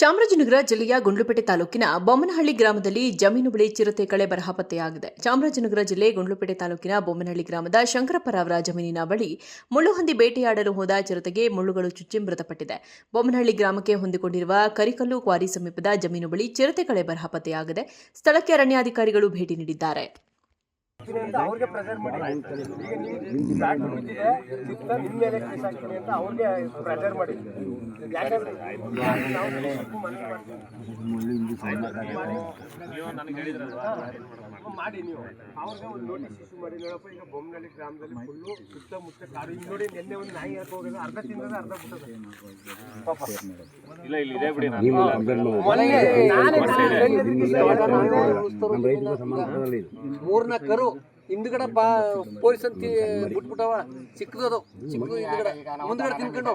ಚಾಮರಾಜನಗರ ಜಿಲ್ಲೆಯ ಗುಂಡ್ಲುಪೇಟೆ ತಾಲೂಕಿನ ಬೊಮ್ಮನಹಳ್ಳಿ ಗ್ರಾಮದಲ್ಲಿ ಜಮೀನು ಬಳಿ ಚಿರತೆ ಕಳೆ ಬರಹ ಪತ್ತೆಯಾಗಿದೆ. ಚಾಮರಾಜನಗರ ಜಿಲ್ಲೆ ಗುಂಡ್ಲುಪೇಟೆ ತಾಲೂಕಿನ ಬೊಮ್ಮನಹಳ್ಳಿ ಗ್ರಾಮದ ಶಂಕರಪ್ಪರವರ ಜಮೀನಿನ ಬಳಿ ಮುಳ್ಳುಹಂದಿ ಬೇಟೆಯಾಡಲು ಹೋದ ಚಿರತೆಗೆ ಮುಳ್ಳುಗಳು ಚುಚ್ಚಿ ಮೃತಪಟ್ಟಿದೆ. ಬೊಮ್ಮನಹಳ್ಳಿ ಗ್ರಾಮಕ್ಕೆ ಹೊಂದಿಕೊಂಡಿರುವ ಕರಿಕಲ್ಲು ಕ್ವಾರಿ ಸಮೀಪದ ಜಮೀನು ಬಳಿ ಚಿರತೆ ಕಳೆ ಬರಹ ಪತ್ತೆಯಾಗಿದೆ. ಸ್ಥಳಕ್ಕೆ ಅರಣ್ಯಾಧಿಕಾರಿಗಳು ಭೇಟಿ ನೀಡಿದ್ದಾರೆ. ಅವ್ರಿಗೆ ಪ್ರೆಸರ್ ಮಾಡಿ ಈಗ ನೀವು ಬ್ಯಾಟ್ ಬಿಟ್ಟಿದೆ ಚಿತ್ತ ನಿಮ್ಮ ಮೇಲೆ ಕೇಸ್ ಹಾಕ್ತೀನಿ ಅಂತ ಅವ್ರಿಗೆ ಪ್ರೆಸರ್ ಮಾಡಿ. ಯಾಕಂದ್ರೆ ಮಾಡಿ ನೀವು ಅವ್ರಿಗೆ ಒಂದು ನೋಟಿಸ್ ಇಶ್ಯೂ ಮಾಡಿ. ನೋಡಪ್ಪ, ಈಗ ಬೊಮ್ಮನಹಳ್ಳಿ ಗ್ರಾಮದಲ್ಲಿ ಫುಲ್ಲು ಸುತ್ತಮುತ್ತ ಕಾಡು. ಈಗ ನೋಡಿ ನಿನ್ನೆ ಒಂದು ನಾಯಿ ಹಾಕಿ ಹೋಗೋದು, ಅರ್ಧ ತಿನ್ನೋದು ಅರ್ಧ ಬಿಟ್ಟದೆ ಪಾಪ. ಮೂರ್ನ ಕರು ಹಿಂದ್ಗಡೆ ಪೊಲೀಸ್ ಅಂತ ಬಿಟ್ಬಿಟ್ಟವ ಚಿಕ್ಕದದು ಮುಂದ್ಗಡೆ ತಿನ್ಕೊಂಡು.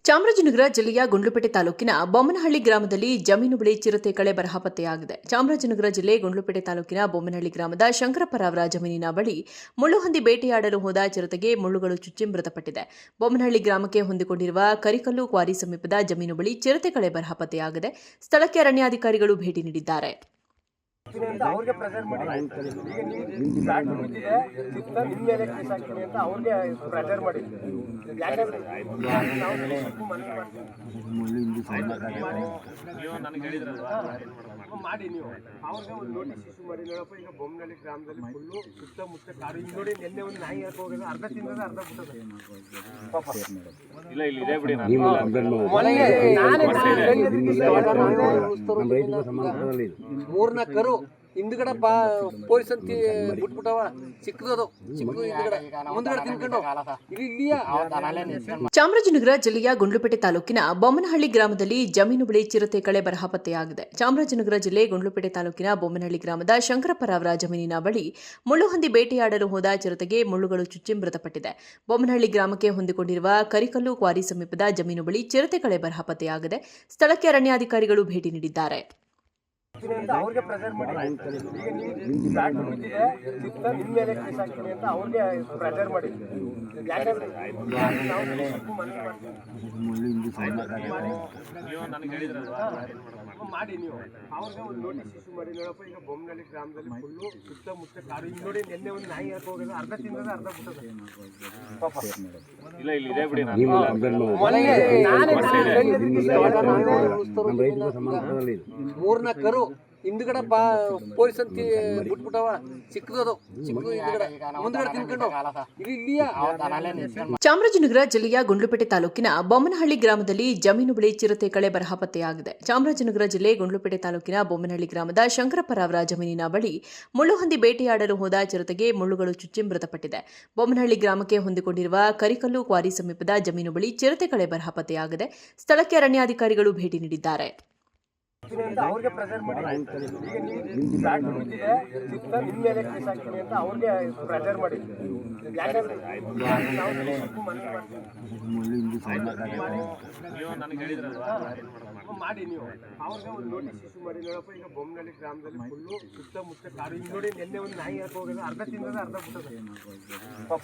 ಚಾಮರಾಜನಗರ ಜಿಲ್ಲೆಯ ಗುಂಡ್ಲುಪೇಟೆ ತಾಲೂಕಿನ ಬೊಮ್ಮನಹಳ್ಳಿ ಗ್ರಾಮದಲ್ಲಿ ಜಮೀನು ಬಳಿ ಚಿರತೆ ಕಳೆ ಬರಹ ಪತ್ತೆಯಾಗಿದೆ. ಚಾಮರಾಜನಗರ ಜಿಲ್ಲೆ ಗುಂಡ್ಲುಪೇಟೆ ತಾಲೂಕಿನ ಬೊಮ್ಮನಹಳ್ಳಿ ಗ್ರಾಮದ ಶಂಕರಪ್ಪರವರ ಜಮೀನಿನ ಬಳಿ ಮುಳ್ಳುಹಂದಿ ಬೇಟೆಯಾಡಲು ಹೋದ ಚಿರತೆಗೆ ಮುಳ್ಳುಗಳು ಚುಚ್ಚಿ ಮೃತಪಟ್ಟಿದೆ. ಬೊಮ್ಮನಹಳ್ಳಿ ಗ್ರಾಮಕ್ಕೆ ಹೊಂದಿಕೊಂಡಿರುವ ಕರಿಕಲ್ಲು ಕ್ವಾರಿ ಸಮೀಪದ ಜಮೀನು ಬಳಿ ಚಿರತೆ ಕಳೆ ಬರಹ ಪತ್ತೆಯಾಗಿದೆ. ಸ್ಥಳಕ್ಕೆ ಅರಣ್ಯಾಧಿಕಾರಿಗಳು ಭೇಟಿ ನೀಡಿದ್ದಾರೆ. ಅವ್ರಿಗೆ ಪ್ರೆಸರ್ ಮಾಡಿ. ಈಗ ನೀವು ಬ್ಯಾಟ್ ಬಿಟ್ಟಿದೆ ಚಿತ್ತ ನಿಮ್ಮ ಮೇಲೆ ಕೇಸ್ ಹಾಕ್ತೀನಿ ಅಂತ ಅವ್ರಿಗೆ ಪ್ರೆಸರ್ ಮಾಡಿ. ಯಾಕಂದ್ರೆ ಮಾಡಿ ನೀವು ಅವ್ರಿಗೆ ಒಂದು ನೋಟಿಸ್ ಇಶ್ಯೂ ಮಾಡಿ. ನೋಡಪ್ಪ, ಈಗ ಬೊಮ್ಮನಹಳ್ಳಿ ಗ್ರಾಮದಲ್ಲಿ ಫುಲ್ಲು ಸುತ್ತಮುತ್ತ ಕಾಡು. ಈಗ ನೋಡಿ ನಿನ್ನೆ ಒಂದು ನಾಯಿ ಹಾಕಿ ಹೋಗೋದು, ಅರ್ಧ ತಿನ್ನೋದು ಅರ್ಧ ಬಿಟ್ಟದೆ ಪಾಪ. ಮೂರ್ನ ಕರು ಹಿಂದ್ಗಡೆ ಪೊಲೀಸ್ ಅಂತ ಬಿಟ್ಬಿಟ್ಟವ ಚಿಕ್ಕದದು ಮುಂದ್ಗಡೆ ತಿನ್ಕೊಂಡು. ಚಾಮರಾಜನಗರ ಜಿಲ್ಲೆಯ ಗುಂಡ್ಲುಪೇಟೆ ತಾಲೂಕಿನ ಬೊಮ್ಮನಹಳ್ಳಿ ಗ್ರಾಮದಲ್ಲಿ ಜಮೀನು ಬಳಿ ಚಿರತೆ ಕಳೆ ಬರಹ ಪತ್ತೆಯಾಗಿದೆ. ಚಾಮರಾಜನಗರ ಜಿಲ್ಲೆ ಗುಂಡ್ಲುಪೇಟೆ ತಾಲೂಕಿನ ಬೊಮ್ಮನಹಳ್ಳಿ ಗ್ರಾಮದ ಶಂಕರಪ್ಪರವರ ಜಮೀನಿನ ಬಳಿ ಮುಳ್ಳುಹಂದಿ ಬೇಟೆಯಾಡಲು ಹೋದ ಚಿರತೆಗೆ ಮುಳ್ಳುಗಳು ಚುಚ್ಚಿ ಮೃತಪಟ್ಟಿದೆ. ಬೊಮ್ಮನಹಳ್ಳಿ ಗ್ರಾಮಕ್ಕೆ ಹೊಂದಿಕೊಂಡಿರುವ ಕರಿಕಲ್ಲು ಕ್ವಾರಿ ಸಮೀಪದ ಜಮೀನು ಬಳಿ ಚಿರತೆ ಕಳೆ ಬರಹ ಪತ್ತೆಯಾಗಿದೆ. ಸ್ಥಳಕ್ಕೆ ಅರಣ್ಯಾಧಿಕಾರಿಗಳು ಭೇಟಿ ನೀಡಿದ್ದಾರೆ. ಅವ್ರಿಗೆ ಪ್ರೆಸರ್ ಮಾಡಿ. ಈಗ ನೀವು ಬ್ಯಾಟ್ ಬಿಟ್ಟಿದೆ ಚಿತ್ತ ನಿಮ್ಮ ಮೇಲೆ ಕೇಸ್ ಹಾಕ್ತೀನಿ ಅಂತ ಅವ್ರಿಗೆ ಪ್ರೆಸರ್ ಮಾಡಿ. ಯಾಕಂದ್ರೆ ಮಾಡಿ ನೀವು ಅವ್ರಿಗೆ ಒಂದು ನೋಟಿಸ್ ಇಶ್ಯೂ ಮಾಡಿ. ನೋಡಪ್ಪ, ಈಗ ಬೊಮ್ಮನಹಳ್ಳಿ ಗ್ರಾಮದಲ್ಲಿ ಫುಲ್ಲು ಸುತ್ತಮುತ್ತ ಕಾಡು. ಈಗ ನೋಡಿ ನಿನ್ನೆ ಒಂದು ನಾಯಿ ಹಾಕಿ ಹೋಗೋದು, ಅರ್ಧ ತಿನ್ನೋದು ಅರ್ಧ ಬಿಟ್ಟದೆ ಪಾಪ. ಮೂರ್ನ ಕರು ಹಿಂದ್ಗಡೆ ಪೊಲೀಸ್ ಅಂತ ಬಿಟ್ಬಿಟ್ಟವ ಚಿಕ್ಕದದು ಮುಂದ್ಗಡೆ ತಿನ್ಕೊಂಡು. ಚಾಮರಾಜನಗರ ಜಿಲ್ಲೆಯ ಗುಂಡ್ಲುಪೇಟೆ ತಾಲೂಕಿನ ಬೊಮ್ಮನಹಳ್ಳಿ ಗ್ರಾಮದಲ್ಲಿ ಜಮೀನು ಬಳಿ ಚಿರತೆ ಕಳೆ ಬರಹ ಪತ್ತೆಯಾಗಿದೆ. ಚಾಮರಾಜನಗರ ಜಿಲ್ಲೆ ಗುಂಡ್ಲುಪೇಟೆ ತಾಲೂಕಿನ ಬೊಮ್ಮನಹಳ್ಳಿ ಗ್ರಾಮದ ಶಂಕರಪ್ಪರವರ ಜಮೀನಿನ ಬಳಿ ಮುಳ್ಳುಹಂದಿ ಬೇಟೆಯಾಡಲು ಹೋದ ಚಿರತೆಗೆ ಮುಳ್ಳುಗಳು ಚುಚ್ಚಿ ಮೃತಪಟ್ಟಿದೆ. ಬೊಮ್ಮನಹಳ್ಳಿ ಗ್ರಾಮಕ್ಕೆ ಹೊಂದಿಕೊಂಡಿರುವ ಕರಿಕಲ್ಲು ಕ್ವಾರಿ ಸಮೀಪದ ಜಮೀನು ಬಳಿ ಚಿರತೆ ಕಳೆ ಬರಹ ಪತ್ತೆಯಾಗಿದೆ. ಸ್ಥಳಕ್ಕೆ ಅರಣ್ಯಾಧಿಕಾರಿಗಳು ಭೇಟಿ ನೀಡಿದ್ದಾರೆ. ಅವ್ರಿಗೆ ಪ್ರೆಸರ್ ಮಾಡಿ. ಈಗ ನೀವು ಬ್ಯಾಟ್ ಬಿಟ್ಟಿದೆ ಚಿತ್ತ ನಿಮ್ಮ ಮೇಲೆ ಕೇಸ್ ಹಾಕ್ತೀನಿ ಅಂತ ಅವ್ರಿಗೆ ಪ್ರೆಸರ್ ಮಾಡಿ. ಯಾಕಂದ್ರೆ ಮಾಡಿ ನೀವು ಅವ್ರಿಗೆ ಒಂದು ನೋಟಿಸ್ ಇಶ್ಯೂ ಮಾಡಿ. ನೋಡಪ್ಪ, ಈಗ ಬೊಮ್ಮನಹಳ್ಳಿ ಗ್ರಾಮದಲ್ಲಿ ಫುಲ್ಲು ಸುತ್ತಮುತ್ತ ಕಾಡು. ಈಗ ನೋಡಿ ನಿನ್ನೆ ಒಂದು ನಾಯಿ ಹಾಕಿ ಹೋಗೋದು, ಅರ್ಧ ತಿನ್ನೋದು ಅರ್ಧ ಬಿಟ್ಟದೆ ಪಾಪ.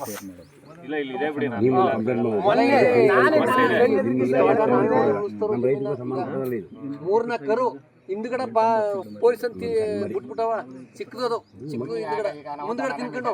ಮೂರ್ನ ಕರು ಹಿಂದ್ಗಡೆ ಪೊಲೀಸ್ ಅಂತ ಬಿಟ್ಬಿಟ್ಟವ ಚಿಕ್ಕದದು ಮುಂದ್ಗಡೆ ತಿನ್ಕೊಂಡು.